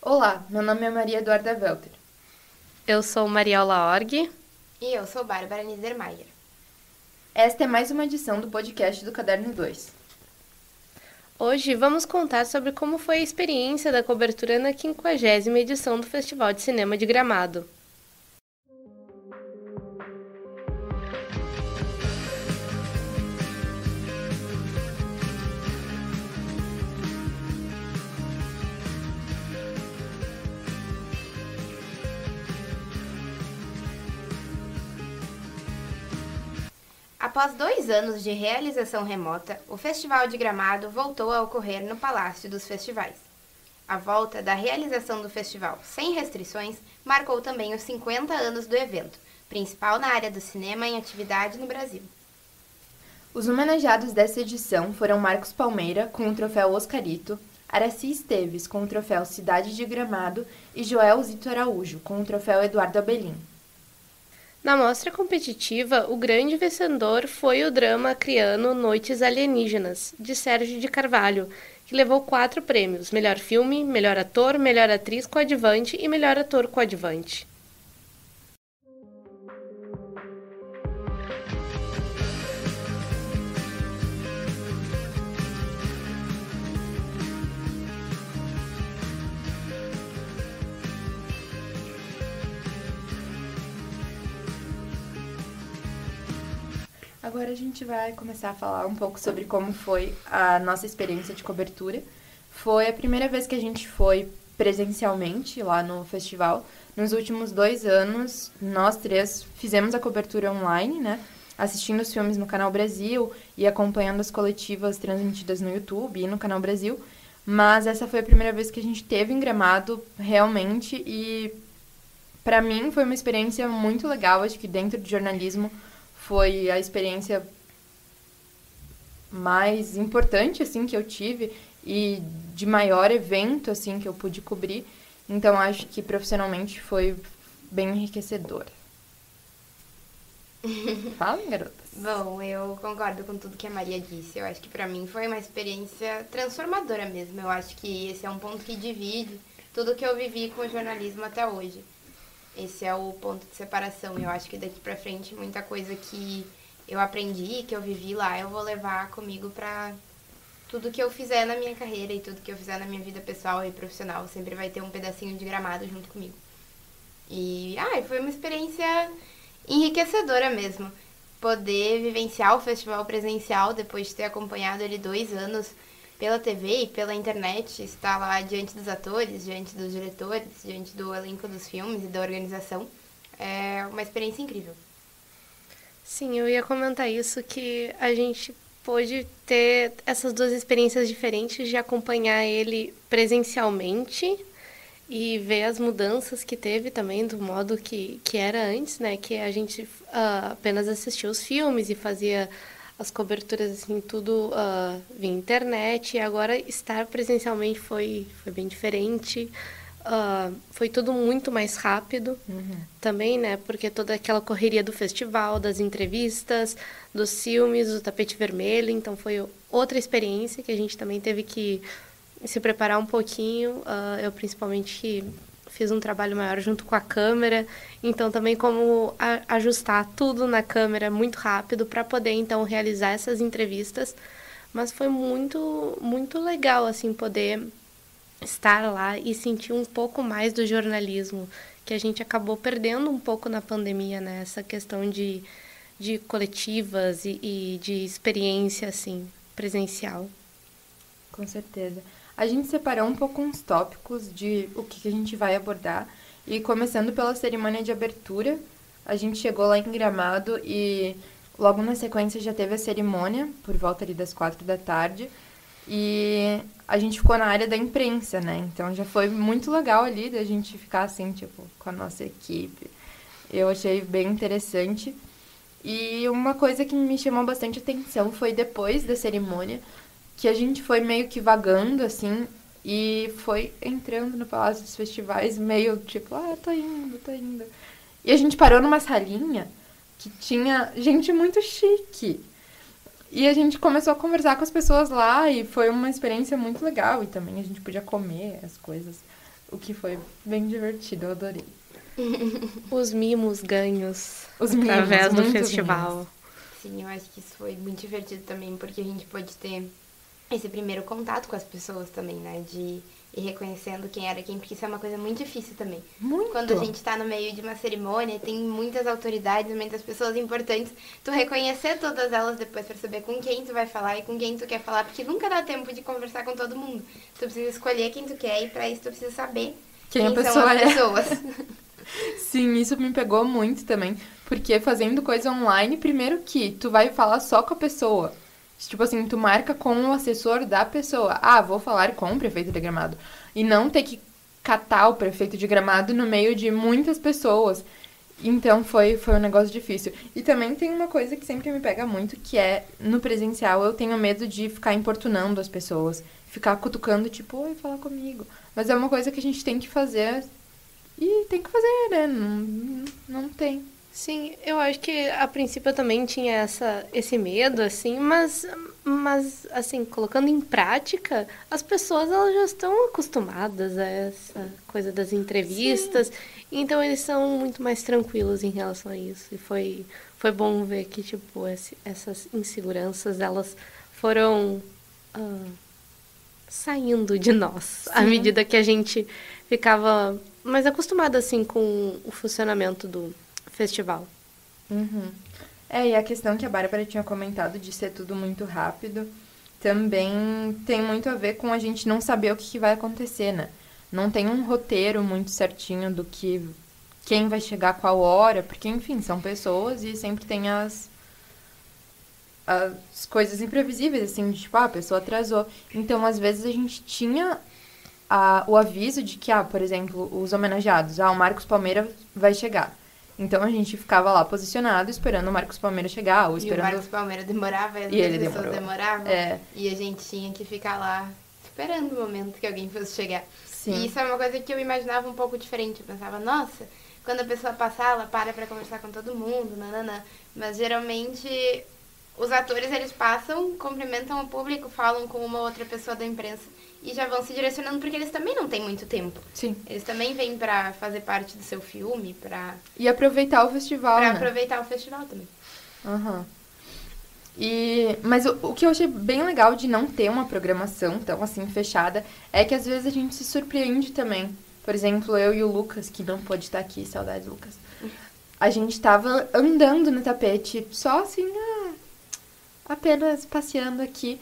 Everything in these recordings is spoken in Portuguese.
Olá, meu nome é Maria Eduarda Welter. Eu sou Mariola Org. E eu sou Bárbara Niedermayer. Esta é mais uma edição do podcast do Caderno 2. Hoje vamos contar sobre como foi a experiência da cobertura na 50ª edição do Festival de Cinema de Gramado. Após 2 anos de realização remota, o Festival de Gramado voltou a ocorrer no Palácio dos Festivais. A volta da realização do festival sem restrições marcou também os 50 anos do evento, principal na área do cinema em atividade no Brasil. Os homenageados dessa edição foram Marcos Palmeira, com o troféu Oscarito, Araci Esteves, com o troféu Cidade de Gramado, e Joel Zito Araújo, com o troféu Eduardo Abelim. Na mostra competitiva, o grande vencedor foi o drama acreano Noites Alienígenas, de Sérgio de Carvalho, que levou 4 prêmios: melhor filme, melhor ator, melhor atriz coadjuvante e melhor ator coadjuvante. Agora a gente vai começar a falar um pouco sobre como foi a nossa experiência de cobertura. Foi a primeira vez que a gente foi presencialmente lá no festival. Nos últimos 2 anos, nós 3 fizemos a cobertura online, né? Assistindo os filmes no Canal Brasil e acompanhando as coletivas transmitidas no YouTube e no Canal Brasil. Mas essa foi a primeira vez que a gente teve em Gramado, realmente, e para mim foi uma experiência muito legal. Acho que dentro de jornalismo foi a experiência mais importante, assim, que eu tive e de maior evento, assim, que eu pude cobrir. Então, acho que profissionalmente foi bem enriquecedor. Falem, garotas. Bom, eu concordo com tudo que a Maria disse. Eu acho que pra mim foi uma experiência transformadora mesmo. Eu acho que esse é um ponto que divide tudo que eu vivi com o jornalismo até hoje. Esse é o ponto de separação. Eu acho que daqui pra frente muita coisa que eu aprendi, que eu vivi lá, eu vou levar comigo pra tudo que eu fizer na minha carreira e tudo que eu fizer na minha vida pessoal e profissional. Sempre vai ter um pedacinho de Gramado junto comigo. E foi uma experiência enriquecedora mesmo. Poder vivenciar o festival presencial depois de ter acompanhado ele 2 anos pela TV e pela internet, estar lá diante dos atores, diante dos diretores, diante do elenco dos filmes e da organização, é uma experiência incrível. Sim, eu ia comentar isso, que a gente pôde ter essas 2 experiências diferentes de acompanhar ele presencialmente e ver as mudanças que teve também do modo que era antes, né? Que a gente apenas assistia os filmes e fazia as coberturas, assim, tudo via internet. E agora estar presencialmente foi bem diferente. Foi tudo muito mais rápido também, né? Porque toda aquela correria do festival, das entrevistas, dos filmes, do tapete vermelho. Então foi outra experiência que a gente também teve que se preparar um pouquinho. Eu principalmente fiz um trabalho maior junto com a câmera, então também como ajustar tudo na câmera muito rápido para poder então realizar essas entrevistas. Mas foi muito muito legal, assim, poder estar lá e sentir um pouco mais do jornalismo, que a gente acabou perdendo um pouco na pandemia, né? Essa questão de coletivas e de experiência, assim, presencial. Com certeza. A gente separou um pouco uns tópicos de o que a gente vai abordar. E começando pela cerimônia de abertura, a gente chegou lá em Gramado e logo na sequência já teve a cerimônia, por volta ali das 4 da tarde. E a gente ficou na área da imprensa, né? Então já foi muito legal ali da gente ficar assim, tipo, com a nossa equipe. Eu achei bem interessante. E uma coisa que me chamou bastante atenção foi depois da cerimônia, que a gente foi meio que vagando, assim, e foi entrando no Palácio dos Festivais meio tipo, tô indo, tô indo. E a gente parou numa salinha que tinha gente muito chique. E a gente começou a conversar com as pessoas lá e foi uma experiência muito legal. E também a gente podia comer as coisas o que foi bem divertido, eu adorei. Os mimos ganhos Os mimos, através do muitos festival. mimos. Sim, eu acho que isso foi muito divertido também, porque a gente pôde ter esse primeiro contato com as pessoas também, né? De ir reconhecendo quem era quem, porque isso é uma coisa muito difícil também. Muito. Quando a gente tá no meio de uma cerimônia, tem muitas autoridades, muitas pessoas importantes, tu reconhecer todas elas depois pra saber com quem tu vai falar e com quem tu quer falar, porque nunca dá tempo de conversar com todo mundo. Tu precisa escolher quem tu quer e pra isso tu precisa saber Quem a são pessoa as é. pessoas. Sim, isso me pegou muito também, porque fazendo coisa online, primeiro que tu vai falar só com a pessoa. Tipo assim, tu marca com o assessor da pessoa. Ah, vou falar com o prefeito de Gramado. E não ter que catar o prefeito de Gramado no meio de muitas pessoas. Então foi um negócio difícil. E também tem uma coisa que sempre me pega muito, que é no presencial eu tenho medo de ficar importunando as pessoas. Ficar cutucando, tipo, oi, fala comigo. Mas é uma coisa que a gente tem que fazer. E tem que fazer, né? Não tem. Sim, eu acho que a princípio eu também tinha esse medo, assim, mas assim, colocando em prática, as pessoas elas já estão acostumadas a essa coisa das entrevistas, então eles são muito mais tranquilos em relação a isso. E foi bom ver que, tipo, essas inseguranças, elas foram saindo de nós, à medida que a gente ficava mais acostumada, assim, com o funcionamento do festival. Uhum. E a questão que a Bárbara tinha comentado de ser tudo muito rápido também tem muito a ver com a gente não saber o que vai acontecer, né? Não tem um roteiro muito certinho do que quem vai chegar a qual hora, porque, enfim, são pessoas e sempre tem as coisas imprevisíveis, assim, de, tipo, a pessoa atrasou. Então, às vezes, a gente tinha o aviso de que, por exemplo, os homenageados, o Marcos Palmeira vai chegar. Então a gente ficava lá posicionado esperando o Marcos Palmeira chegar. Ou esperando... E o Marcos Palmeira demorava, e as pessoas demoravam. É. E a gente tinha que ficar lá esperando o momento que alguém fosse chegar. Sim. E isso é uma coisa que eu imaginava um pouco diferente. Eu pensava, nossa, quando a pessoa passar, ela para pra conversar com todo mundo, nananã. Mas geralmente os atores, eles passam, cumprimentam o público, falam com uma outra pessoa da imprensa e já vão se direcionando, porque eles também não têm muito tempo. Sim. Eles também vêm pra fazer parte do seu filme, E aproveitar o festival, pra né? aproveitar o festival também. Uhum. Mas o que eu achei bem legal de não ter uma programação tão assim fechada é que às vezes a gente se surpreende também. Por exemplo, eu e o Lucas, que não pôde estar aqui, saudades, Lucas. A gente tava andando no tapete, só assim, apenas passeando aqui.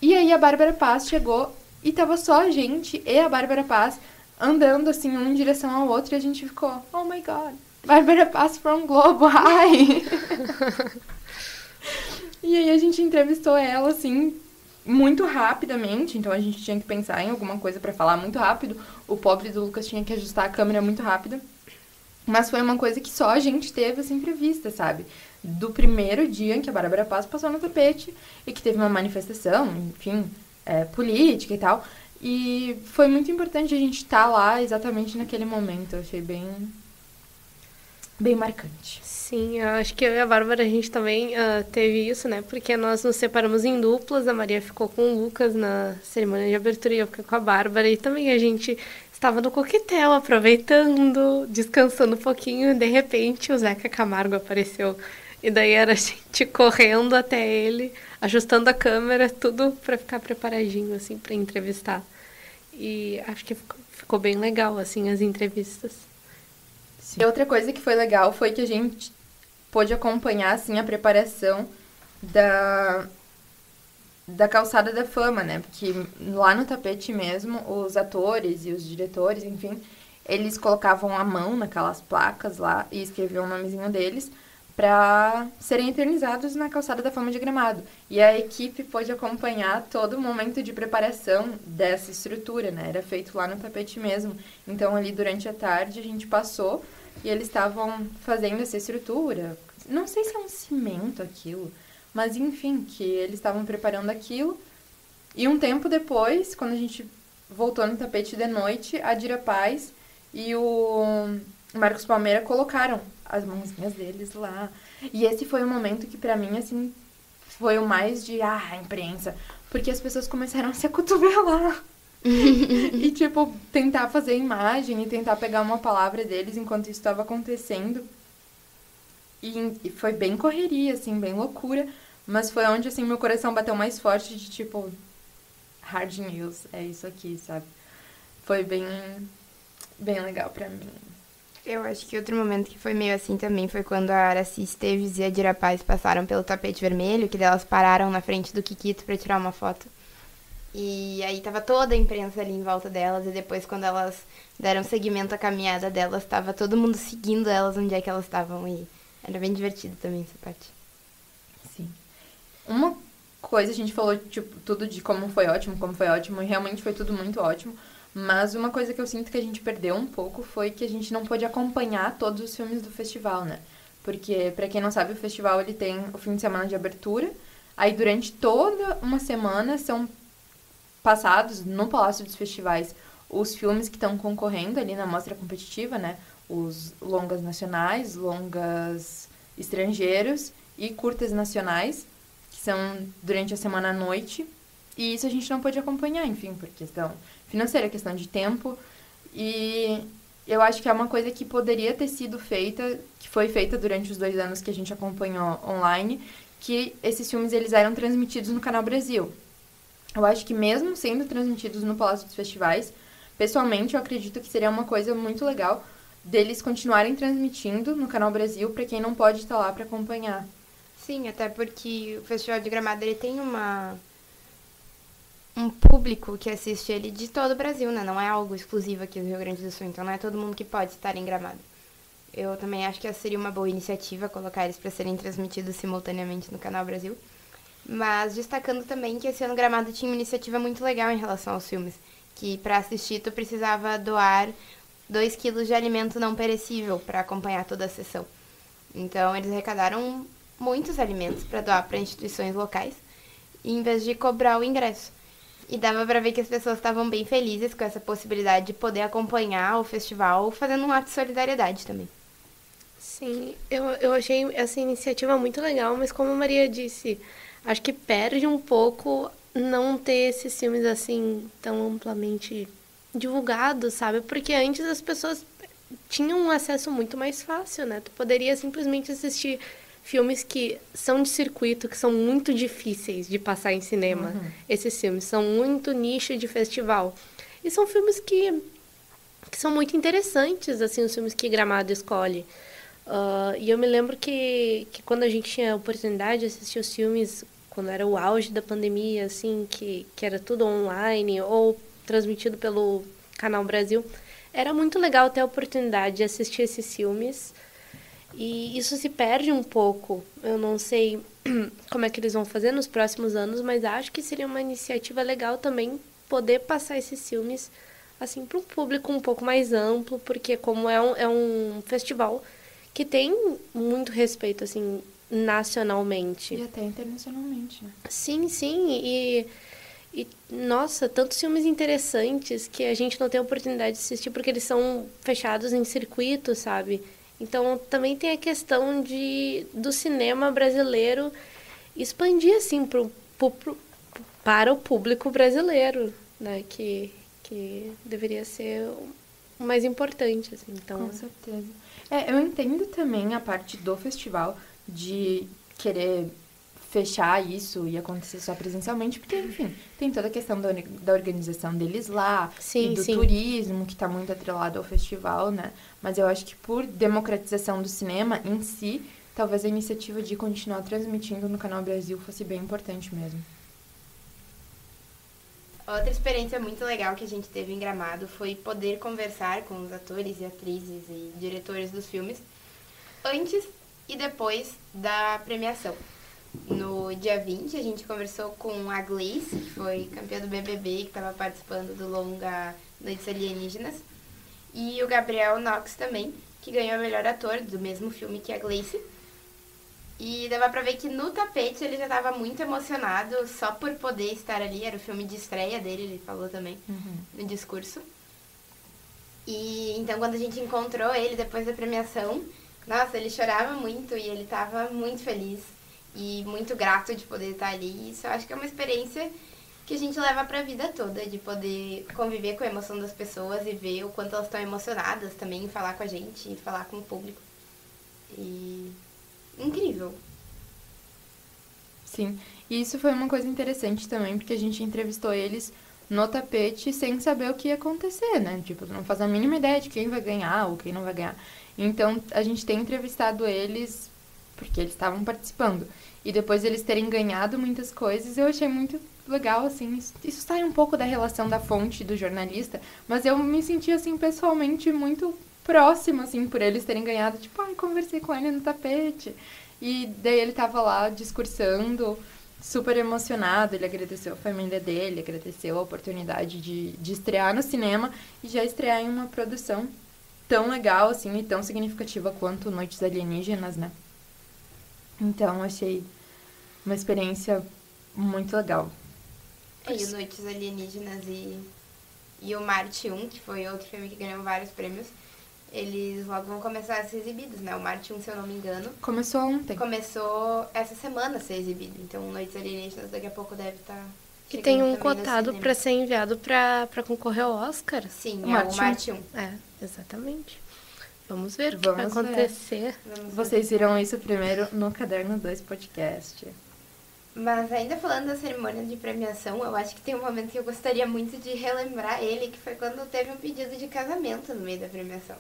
E aí a Bárbara Paz chegou e tava só a gente e a Bárbara Paz andando assim, um em direção ao outro, e a gente ficou, oh my god, Bárbara Paz from Globo, hi! E aí a gente entrevistou ela, assim, muito rapidamente, então a gente tinha que pensar em alguma coisa pra falar muito rápido. O pobre do Lucas tinha que ajustar a câmera muito rápido. Mas foi uma coisa que só a gente teve essa entrevista, sabe? Do primeiro dia em que a Bárbara Paz passou no tapete e que teve uma manifestação, enfim, política e tal. E foi muito importante a gente estar lá exatamente naquele momento. Eu achei bem marcante. Sim, eu acho que eu e a Bárbara, a gente também teve isso, né? Porque nós nos separamos em duplas, a Maria ficou com o Lucas na cerimônia de abertura e eu fiquei com a Bárbara. E também a gente estava no coquetel, aproveitando, descansando um pouquinho. E de repente o Zeca Camargo apareceu. E daí era a gente correndo até ele, ajustando a câmera, tudo para ficar preparadinho, assim, para entrevistar. E acho que ficou bem legal, assim, as entrevistas. Sim. E outra coisa que foi legal foi que a gente pôde acompanhar, assim, a preparação da Calçada da Fama, né? Porque lá no tapete mesmo, os atores e os diretores, enfim, eles colocavam a mão naquelas placas lá e escreviam o nomezinho deles para serem eternizados na Calçada da Fama de Gramado. E a equipe pôde acompanhar todo o momento de preparação dessa estrutura, né? Era feito lá no tapete mesmo. Então, ali durante a tarde, a gente passou e eles estavam fazendo essa estrutura. Não sei se é um cimento aquilo, mas enfim, que eles estavam preparando aquilo. E um tempo depois, quando a gente voltou no tapete de noite, a Dira Paz e o Marcos Palmeira colocaram as mãozinhas deles lá. E esse foi o momento que pra mim, assim, foi o mais de, imprensa. Porque as pessoas começaram a se acotovelar. E, tipo, tentar fazer imagem e tentar pegar uma palavra deles enquanto isso estava acontecendo. E foi bem correria, assim, bem loucura. Mas foi onde, assim, meu coração bateu mais forte de, tipo, hard news, é isso aqui, sabe? Foi bem legal pra mim. Eu acho que outro momento que foi meio assim também foi quando a Aracy Esteves e a Dira Paz passaram pelo tapete vermelho, que elas pararam na frente do Kikito pra tirar uma foto. E aí tava toda a imprensa ali em volta delas, e depois quando elas deram seguimento à caminhada delas, tava todo mundo seguindo elas onde é que elas estavam, e era bem divertido também essa parte. Sim. Uma coisa, a gente falou, tipo, tudo de como foi ótimo, e realmente foi tudo muito ótimo. Mas uma coisa que eu sinto que a gente perdeu um pouco foi que a gente não pôde acompanhar todos os filmes do festival, né? Porque, pra quem não sabe, o festival ele tem o fim de semana de abertura. Aí, durante toda uma semana, são passados no Palácio dos Festivais os filmes que estão concorrendo ali na mostra competitiva, né? Os longas nacionais, longas estrangeiros e curtas nacionais, que são durante a semana à noite. E isso a gente não pôde acompanhar, enfim, por questão financeira, questão de tempo. E eu acho que é uma coisa que poderia ter sido feita, que foi feita durante os 2 anos que a gente acompanhou online, que esses filmes eles eram transmitidos no Canal Brasil. Eu acho que mesmo sendo transmitidos no Palácio dos Festivais, pessoalmente eu acredito que seria uma coisa muito legal deles continuarem transmitindo no Canal Brasil para quem não pode estar lá para acompanhar. Sim, até porque o Festival de Gramado ele tem um público que assiste ele de todo o Brasil, né? Não é algo exclusivo aqui do Rio Grande do Sul, então não é todo mundo que pode estar em Gramado. Eu também acho que essa seria uma boa iniciativa, colocar eles para serem transmitidos simultaneamente no Canal Brasil. Mas destacando também que esse ano Gramado tinha uma iniciativa muito legal em relação aos filmes, que para assistir tu precisava doar 2 quilos de alimento não perecível para acompanhar toda a sessão. Então eles arrecadaram muitos alimentos para doar para instituições locais, em vez de cobrar o ingresso. E dava para ver que as pessoas estavam bem felizes com essa possibilidade de poder acompanhar o festival, fazendo um ato de solidariedade também. Sim, eu achei essa iniciativa muito legal, mas como a Maria disse, acho que perde um pouco não ter esses filmes assim tão amplamente divulgados, sabe? Porque antes as pessoas tinham um acesso muito mais fácil, né? Tu poderia simplesmente assistir filmes que são de circuito, que são muito difíceis de passar em cinema. Esses filmes são muito nicho de festival. E são filmes que são muito interessantes, assim, os filmes que Gramado escolhe. E eu me lembro que quando a gente tinha a oportunidade de assistir os filmes, quando era o auge da pandemia, assim, que era tudo online ou transmitido pelo Canal Brasil, era muito legal ter a oportunidade de assistir esses filmes. E isso se perde um pouco. Eu não sei como é que eles vão fazer nos próximos anos, mas acho que seria uma iniciativa legal também poder passar esses filmes assim para um público um pouco mais amplo, porque como é um festival que tem muito respeito assim nacionalmente. E até internacionalmente, né? Sim, sim. E nossa, tantos filmes interessantes que a gente não tem a oportunidade de assistir porque eles são fechados em circuito, sabe? Então, também tem a questão do cinema brasileiro expandir, assim, para o público brasileiro, né? Que deveria ser o mais importante, assim. Então... Com certeza. Eu entendo também a parte do festival de querer fechar isso e acontecer só presencialmente, porque, enfim, tem toda a questão da organização deles lá, sim, e do turismo, que está muito atrelado ao festival, né? Mas eu acho que por democratização do cinema em si, talvez a iniciativa de continuar transmitindo no Canal Brasil fosse bem importante mesmo. Outra experiência muito legal que a gente teve em Gramado foi poder conversar com os atores e atrizes e diretores dos filmes antes e depois da premiação. No dia 20, a gente conversou com a Gleice, que foi campeã do BBB, que estava participando do longa Noites Alienígenas, e o Gabriel Knox também, que ganhou o melhor ator do mesmo filme que a Gleice. E dava pra ver que no tapete ele já estava muito emocionado só por poder estar ali, era o filme de estreia dele, ele falou também no discurso. E então quando a gente encontrou ele depois da premiação, nossa, ele chorava muito e ele estava muito feliz. E muito grato de poder estar ali. Isso eu acho que é uma experiência que a gente leva pra vida toda, de poder conviver com a emoção das pessoas e ver o quanto elas estão emocionadas também em falar com a gente, em falar com o público. E incrível. Sim, e isso foi uma coisa interessante também, porque a gente entrevistou eles no tapete sem saber o que ia acontecer, né? Tipo, não faz a mínima ideia de quem vai ganhar ou quem não vai ganhar. Então, a gente tem entrevistado eles porque eles estavam participando. E depois eles terem ganhado muitas coisas, eu achei muito legal, assim. Isso sai um pouco da relação da fonte do jornalista, mas eu me senti, assim, pessoalmente muito próxima, assim, por eles terem ganhado. Tipo, ai, conversei com ele no tapete. E daí ele tava lá discursando, super emocionado. Ele agradeceu a família dele, agradeceu a oportunidade de estrear no cinema e já estrear em uma produção tão legal, assim, e tão significativa quanto Noites Alienígenas, né? Então, achei uma experiência muito legal. E o Noites Alienígenas e o Marte 1, que foi outro filme que ganhou vários prêmios, eles logo vão começar a ser exibidos, né? O Marte 1, se eu não me engano, Começou ontem. começou essa semana a ser exibido. Então, Noites Alienígenas daqui a pouco deve estar E tem um chegando também no cotado cinema. para ser enviado para concorrer ao Oscar. Sim, O é Marte o Marte 1. É, exatamente. Vamos ver o que Vamos vai ver. acontecer. Vamos ver. Vocês viram isso primeiro no Caderno 2 Podcast. Mas ainda falando da cerimônia de premiação, eu acho que tem um momento que eu gostaria muito de relembrar ele, que foi quando teve um pedido de casamento no meio da premiação.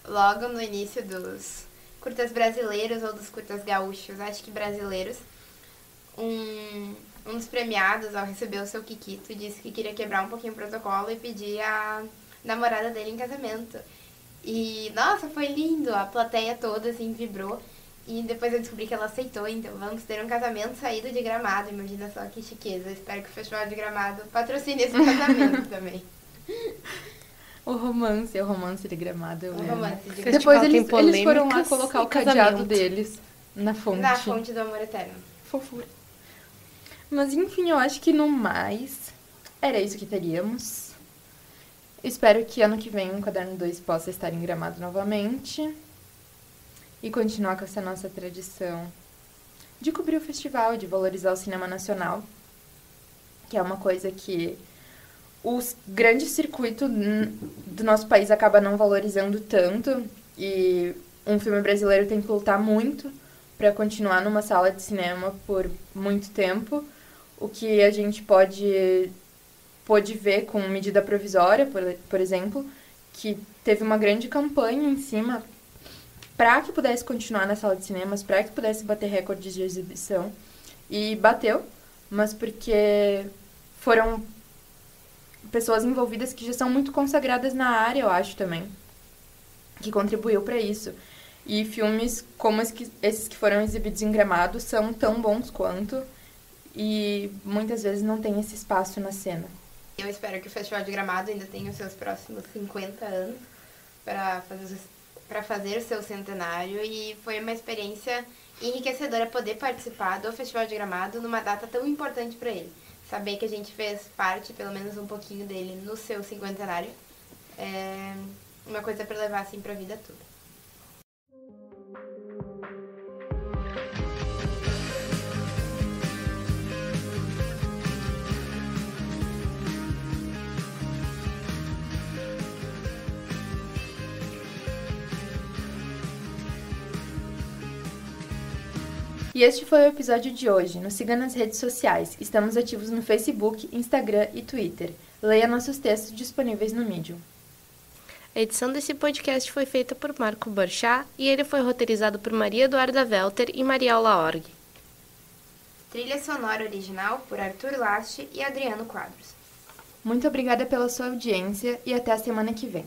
Logo no início dos curtas brasileiros ou dos curtas gaúchos, acho que brasileiros, um dos premiados, ao receber o seu Kikito, disse que queria quebrar um pouquinho o protocolo e pedir a namorada dele em casamento. E, nossa, foi lindo, a plateia toda, assim, vibrou. E depois eu descobri que ela aceitou, então vamos ter um casamento saído de Gramado. Imagina só que chiqueza. Espero que o Festival de Gramado patrocine esse casamento também. O romance de Gramado, eu Um amo. romance de Festival Depois tem eles foram lá polêmicas colocar e o cadeado casamento. deles na fonte. Na fonte do amor eterno. Fofura. Mas enfim, eu acho que no mais era isso que teríamos. Espero que ano que vem o Caderno 2 possa estar em Gramado novamente e continuar com essa nossa tradição de cobrir o festival, de valorizar o cinema nacional, que é uma coisa que o grande circuito do nosso país acaba não valorizando tanto, e um filme brasileiro tem que lutar muito para continuar numa sala de cinema por muito tempo, o que a gente pôde ver com Medida Provisória, por exemplo, que teve uma grande campanha em cima para que pudesse continuar na sala de cinemas, para que pudesse bater recordes de exibição. E bateu, mas porque foram pessoas envolvidas que já são muito consagradas na área, eu acho também, que contribuiu para isso. E filmes como esses que foram exibidos em Gramado são tão bons quanto, e muitas vezes não tem esse espaço na cena. Eu espero que o Festival de Gramado ainda tenha os seus próximos 50 anos para fazer o seu centenário, e foi uma experiência enriquecedora poder participar do Festival de Gramado numa data tão importante para ele. Saber que a gente fez parte, pelo menos um pouquinho dele, no seu cinquentenário, é uma coisa para levar assim para a vida toda. E este foi o episódio de hoje. Nos siga nas redes sociais. Estamos ativos no Facebook, Instagram e Twitter. Leia nossos textos disponíveis no Medium. A edição desse podcast foi feita por Marco Borchá e ele foi roteirizado por Maria Eduarda Welter e Mariaula Org. Trilha sonora original por Arthur Laste e Adriano Quadros. Muito obrigada pela sua audiência e até a semana que vem.